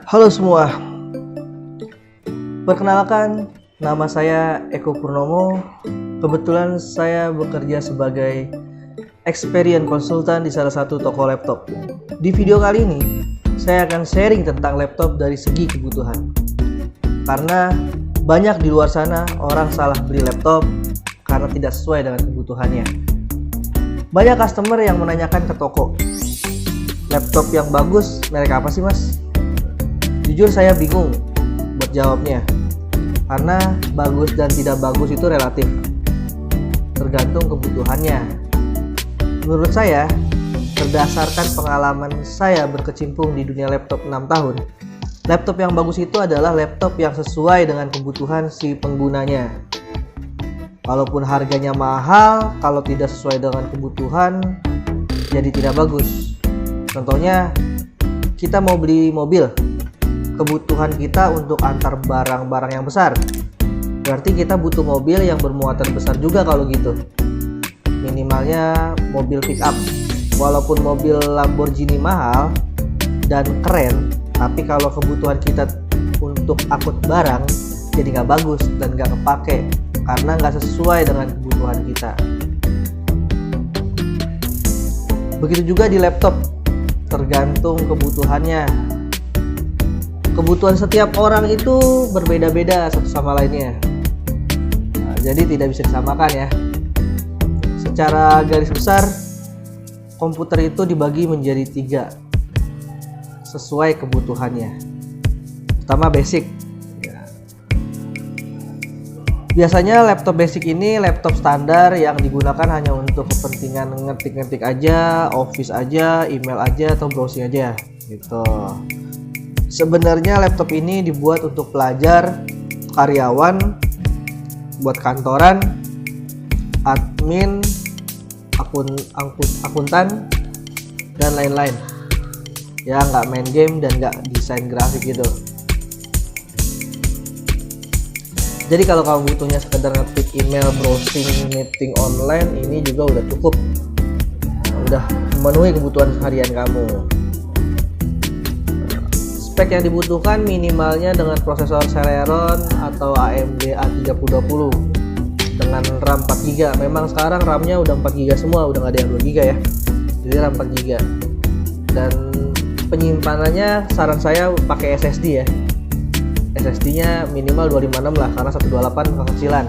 Halo semua, perkenalkan nama saya Eko Purnomo. Kebetulan saya bekerja sebagai experience konsultan di salah satu toko laptop. Di video kali ini, saya akan sharing tentang laptop dari segi kebutuhan. Karena banyak di luar sana orang salah beli laptop karena tidak sesuai dengan kebutuhannya. Banyak customer yang menanyakan ke toko, laptop yang bagus merek apa sih mas? Jujur saya bingung buat jawabnya, karena bagus dan tidak bagus itu relatif, tergantung kebutuhannya. Menurut saya, berdasarkan pengalaman saya berkecimpung di dunia laptop 6 tahun, laptop yang bagus itu adalah laptop yang sesuai dengan kebutuhan si penggunanya. Walaupun harganya mahal, kalau tidak sesuai dengan kebutuhan, jadi tidak bagus. Contohnya, kita mau beli mobil, kebutuhan kita untuk antar barang-barang yang besar, berarti kita butuh mobil yang bermuatan besar juga kalau gitu. Minimalnya mobil pick up. Walaupun mobil Lamborghini mahal dan keren, tapi kalau kebutuhan kita untuk angkut barang jadi nggak bagus dan nggak kepake karena nggak sesuai dengan kebutuhan kita. Begitu juga di laptop, tergantung kebutuhannya. Kebutuhan setiap orang itu berbeda-beda satu sama lainnya. Jadi tidak bisa disamakan ya. Secara garis besar, komputer itu dibagi menjadi 3 sesuai kebutuhannya. Pertama, basic. Biasanya laptop basic ini laptop standar yang digunakan hanya untuk kepentingan ngetik-ngetik aja, office aja, email aja, atau browsing aja gitu. Sebenarnya laptop ini dibuat untuk pelajar, karyawan, buat kantoran, admin, akuntan, dan lain-lain. Ya nggak main game dan nggak desain grafik gitu. Jadi kalau kamu butuhnya sekedar ngetik email, browsing, meeting online, ini juga udah cukup. Udah memenuhi kebutuhan harian kamu. Spek yang dibutuhkan minimalnya dengan prosesor Celeron atau AMD A3020 dengan RAM 4GB. Memang sekarang RAM-nya udah 4GB semua, udah nggak ada yang 2GB ya. Jadi RAM 4GB. Dan penyimpanannya saran saya pakai SSD ya. SSD-nya minimal 256 lah, karena 128 kekecilan.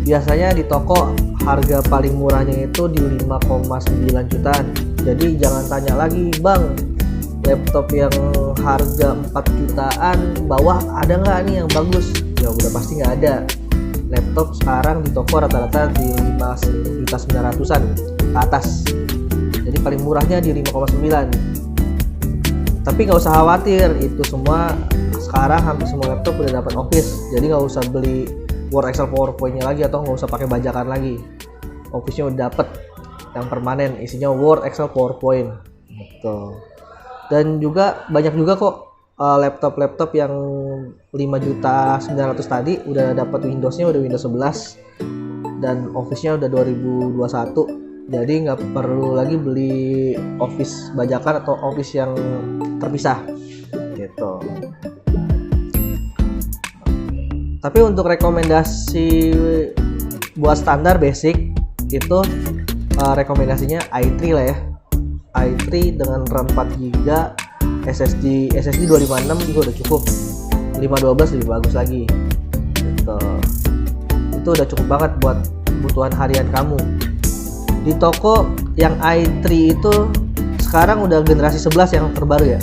Biasanya di toko harga paling murahnya itu di 5,9 jutaan. Jadi jangan tanya lagi, bang, laptop yang harga 4 jutaan bawah ada nggak nih yang bagus? Ya udah pasti nggak ada. Laptop sekarang di toko rata-rata di 5.900-an ke atas. Jadi paling murahnya di 5,9. Tapi nggak usah khawatir, itu semua sekarang hampir semua laptop udah dapat Office. Jadi nggak usah beli Word, Excel, PowerPoint-nya lagi, atau nggak usah pakai bajakan lagi. Office-nya udah dapet yang permanen, isinya Word, Excel, PowerPoint gitu. Dan juga banyak juga kok laptop-laptop yang 5.900.000 tadi udah dapat Windows-nya, udah Windows 11 dan Office-nya udah 2021. Jadi nggak perlu lagi beli Office bajakan atau Office yang terpisah gitu. Tapi untuk rekomendasi buat standar basic itu rekomendasinya i3 lah ya. i3 dengan RAM 4GB, SSD 256 juga udah cukup. 512 lebih bagus lagi gitu. Itu udah cukup banget buat kebutuhan harian kamu. Di toko yang i3 itu sekarang udah generasi 11 yang terbaru ya.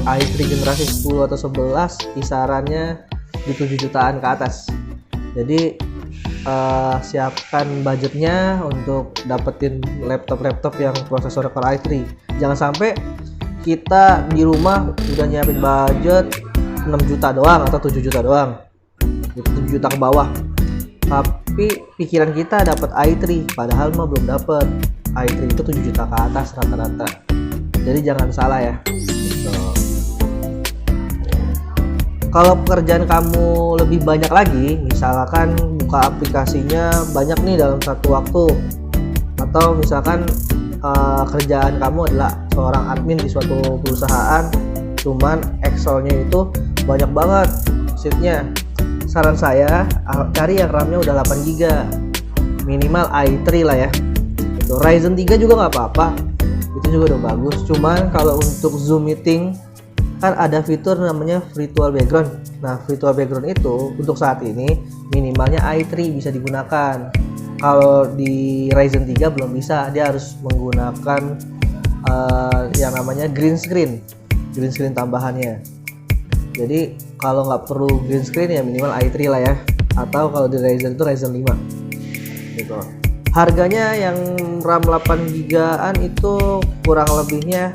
i3 generasi 10 atau 11 kisarannya di 7 jutaan ke atas. Jadi siapkan budgetnya untuk dapetin laptop-laptop yang prosesor Core i3. Jangan sampai kita di rumah udah nyiapin budget 6 juta doang atau 7 juta doang, 7 juta ke bawah, tapi pikiran kita dapat i3 padahal mah belum dapat. i3 itu 7 juta ke atas rata-rata. Jadi jangan salah ya gitu. Kalau pekerjaan kamu lebih banyak lagi, misalkan buka aplikasinya banyak nih dalam satu waktu, atau misalkan kerjaan kamu adalah seorang admin di suatu perusahaan, cuman Excelnya itu banyak banget sheetnya. Saran saya cari yang RAM-nya udah 8 GB, minimal i3 lah ya. Itu Ryzen 3 juga nggak apa-apa, itu juga udah bagus. Cuman kalau untuk Zoom meeting kan ada fitur namanya virtual background. Nah, virtual background itu untuk saat ini minimalnya i3 bisa digunakan. Kalau di Ryzen 3 belum bisa, dia harus menggunakan yang namanya green screen tambahannya. Jadi kalau nggak perlu green screen ya minimal i3 lah ya, atau kalau di Ryzen itu Ryzen 5 gitu. Harganya yang RAM 8 GB-an itu kurang lebihnya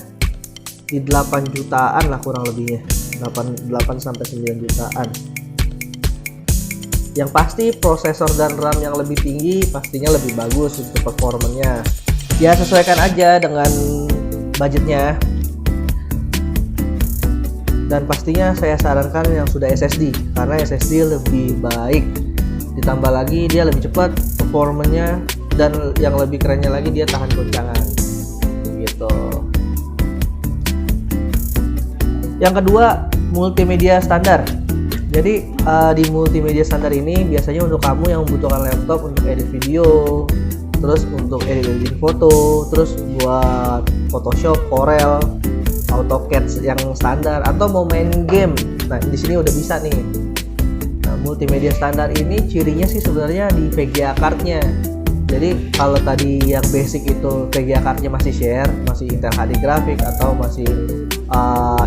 di 8 jutaan lah, kurang lebihnya 8 sampai 9 jutaan. Yang pasti prosesor dan RAM yang lebih tinggi pastinya lebih bagus untuk performanya. Ya sesuaikan aja dengan budgetnya. Dan pastinya saya sarankan yang sudah SSD, karena SSD lebih baik. Ditambah lagi dia lebih cepat performanya, dan yang lebih kerennya lagi dia tahan goncangan gitu. Yang kedua, multimedia standar. Jadi di multimedia standar ini biasanya untuk kamu yang membutuhkan laptop untuk edit video, terus untuk editing foto, terus buat Photoshop, Corel, AutoCAD yang standar, atau mau main game. Nah, di sini udah bisa nih. Nah, multimedia standar ini cirinya sih sebenarnya di VGA card-nya. Jadi kalau tadi yang basic itu VGA card-nya masih share, masih Intel HD Graphics atau masih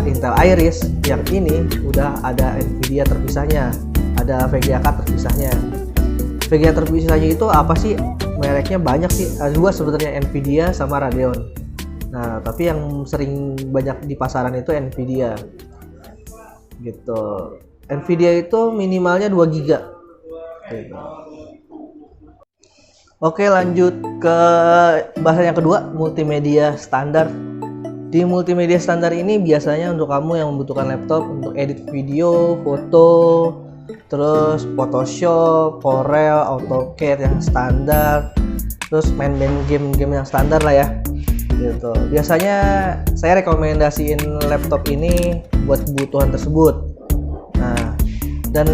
Intel Iris, yang ini udah ada Nvidia terpisahnya, ada VGA card terpisahnya. VGA terpisahnya itu apa sih? Mereknya banyak sih, ada dua sebenarnya, Nvidia sama Radeon. Nah, tapi yang sering banyak di pasaran itu Nvidia gitu. Nvidia itu minimalnya 2 GB gitu. Oke, lanjut ke bahasan yang kedua, multimedia standar. Di multimedia standar ini biasanya untuk kamu yang membutuhkan laptop untuk edit video, foto, terus Photoshop, Corel, AutoCAD yang standar, terus main-main game-game yang standar lah ya gitu. Biasanya saya rekomendasiin laptop ini buat kebutuhan tersebut. Nah, dan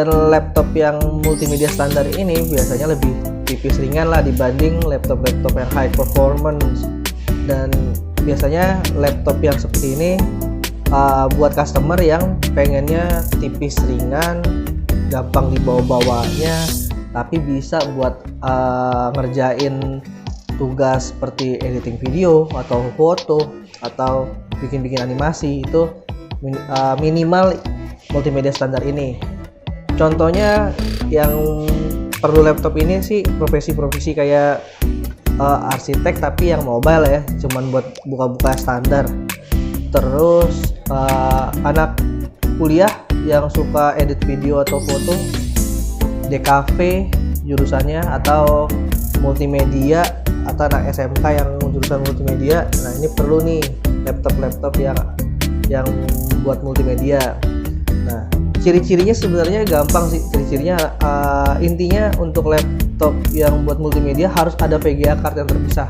laptop yang multimedia standar ini biasanya lebih tipis ringan lah dibanding laptop-laptop yang high performance. Dan biasanya laptop yang seperti ini buat customer yang pengennya tipis ringan, gampang dibawa-bawanya, tapi bisa buat ngerjain tugas seperti editing video atau foto atau bikin-bikin animasi. Itu minimal multimedia standar ini. Contohnya yang perlu laptop ini sih profesi-profesi kayak arsitek tapi yang mobile ya, cuman buat buka-buka standar. Terus anak kuliah yang suka edit video atau foto, DKV jurusannya, atau multimedia, atau anak SMK yang jurusan multimedia. Nah, ini perlu nih laptop yang buat multimedia. Nah, ciri-cirinya sebenarnya gampang sih. Ciri-cirinya intinya untuk laptop yang buat multimedia harus ada VGA card yang terpisah.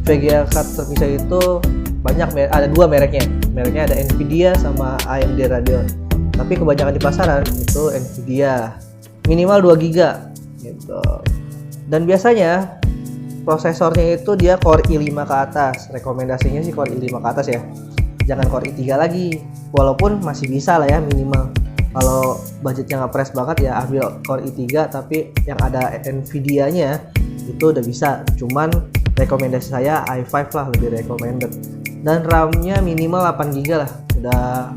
VGA card terpisah itu banyak, ada dua mereknya. Mereknya ada Nvidia sama AMD Radeon. Tapi kebanyakan di pasaran itu Nvidia. Minimal 2 GB gitu. Dan biasanya prosesornya itu dia Core i5 ke atas. Rekomendasinya sih Core i5 ke atas ya. Jangan Core i3 lagi. Walaupun masih bisa lah ya minimal. Kalau budgetnya nggak press banget ya ambil Core i3, tapi yang ada Nvidia-nya itu udah bisa. Cuman rekomendasi saya i5 lah, lebih recommended. Dan RAM-nya minimal 8 GB lah. Udah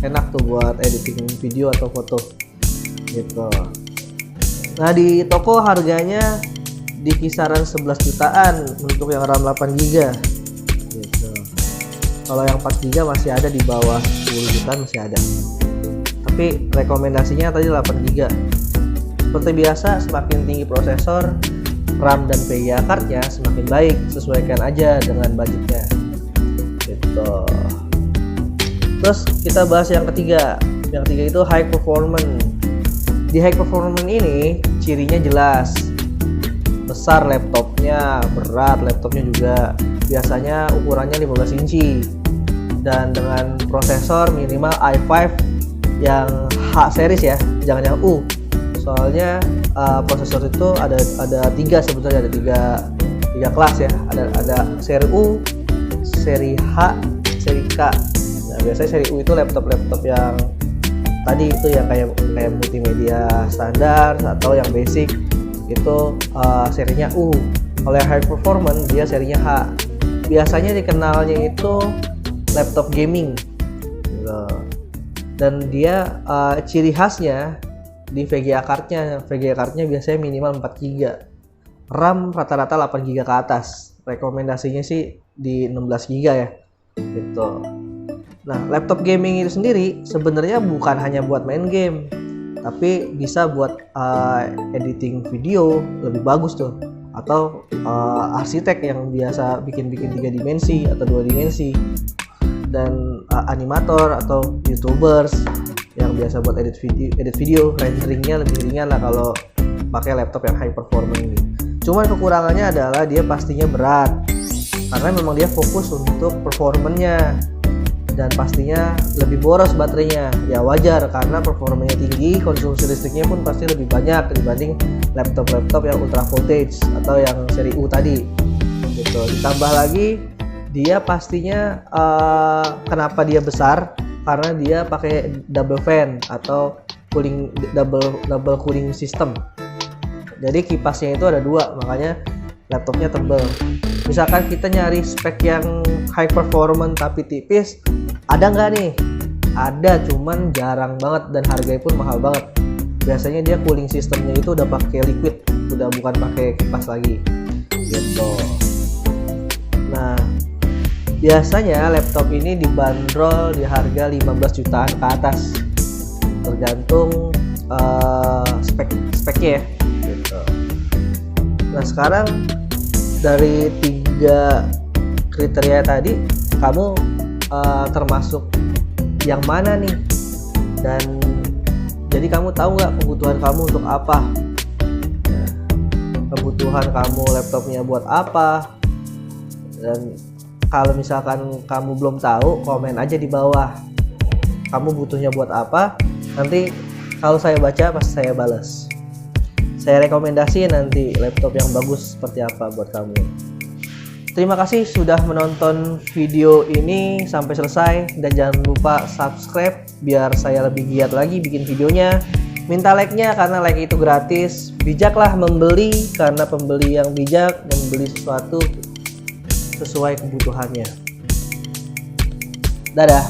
enak tuh buat editing video atau foto gitu. Nah, di toko harganya di kisaran 11 jutaan untuk yang RAM 8 GB gitu. Kalau yang 4 GB masih ada di bawah 10 jutaan, masih ada. Tapi rekomendasinya tadi 8 GB. Seperti biasa, semakin tinggi prosesor, RAM dan VGA card-nya semakin baik. Sesuaikan aja dengan budgetnya gitu. Terus kita bahas yang ketiga. Yang ketiga itu high performance. Di high performance ini cirinya jelas. besar laptopnya, berat laptopnya juga. Biasanya ukurannya 15 inci dan dengan prosesor minimal i5 yang H series ya, jangan yang U. Soalnya prosesor itu ada tiga sebetulnya, ada tiga kelas ya. Ada seri U, seri H, seri K. Nah, biasanya seri U itu laptop yang tadi itu yang kayak multimedia standar atau yang basic itu serinya U. Kalau yang high performance dia serinya H. Biasanya dikenalnya itu laptop gaming gitu. Dan dia ciri khasnya di VGA cardnya biasanya minimal 4 GB, RAM rata-rata 8 GB ke atas. Rekomendasinya sih di 16 GB ya gitu. Nah, laptop gaming itu sendiri sebenarnya bukan hanya buat main game, tapi bisa buat editing video lebih bagus tuh, atau arsitek yang biasa bikin 3 dimensi atau 2 dimensi, dan animator atau youtubers yang biasa buat edit video renderingnya lebih ringan lah kalau pakai laptop yang high performance ini. Cuman kekurangannya adalah dia pastinya berat, karena memang dia fokus untuk performanya, dan pastinya lebih boros baterainya. Ya wajar, karena performanya tinggi, konsumsi listriknya pun pasti lebih banyak dibanding laptop yang ultra voltage atau yang seri U tadi gitu. Ditambah lagi dia pastinya kenapa dia besar, karena dia pakai double fan atau double cooling system. Jadi kipasnya itu ada 2, makanya laptopnya tebal. Misalkan kita nyari spek yang high performance tapi tipis, ada nggak nih? Ada, cuman jarang banget dan harganya pun mahal banget. Biasanya dia cooling systemnya itu udah pakai liquid, udah bukan pakai kipas lagi gitu. Nah, biasanya laptop ini dibanderol di harga 15 jutaan ke atas, tergantung speknya ya gitu. Nah, sekarang dari 3 kriteria tadi, kamu termasuk yang mana nih? Dan jadi kamu tahu nggak kebutuhan kamu untuk apa? Nah, kebutuhan kamu laptopnya buat apa? Dan kalau misalkan kamu belum tahu, komen aja di bawah. Kamu butuhnya buat apa? Nanti kalau saya baca pasti saya balas. Saya rekomendasi nanti laptop yang bagus seperti apa buat kamu. Terima kasih sudah menonton video ini sampai selesai, dan jangan lupa subscribe biar saya lebih giat lagi bikin videonya. Minta like-nya karena like itu gratis. Bijaklah membeli karena pembeli yang bijak membeli sesuatu sesuai kebutuhannya. Dadah.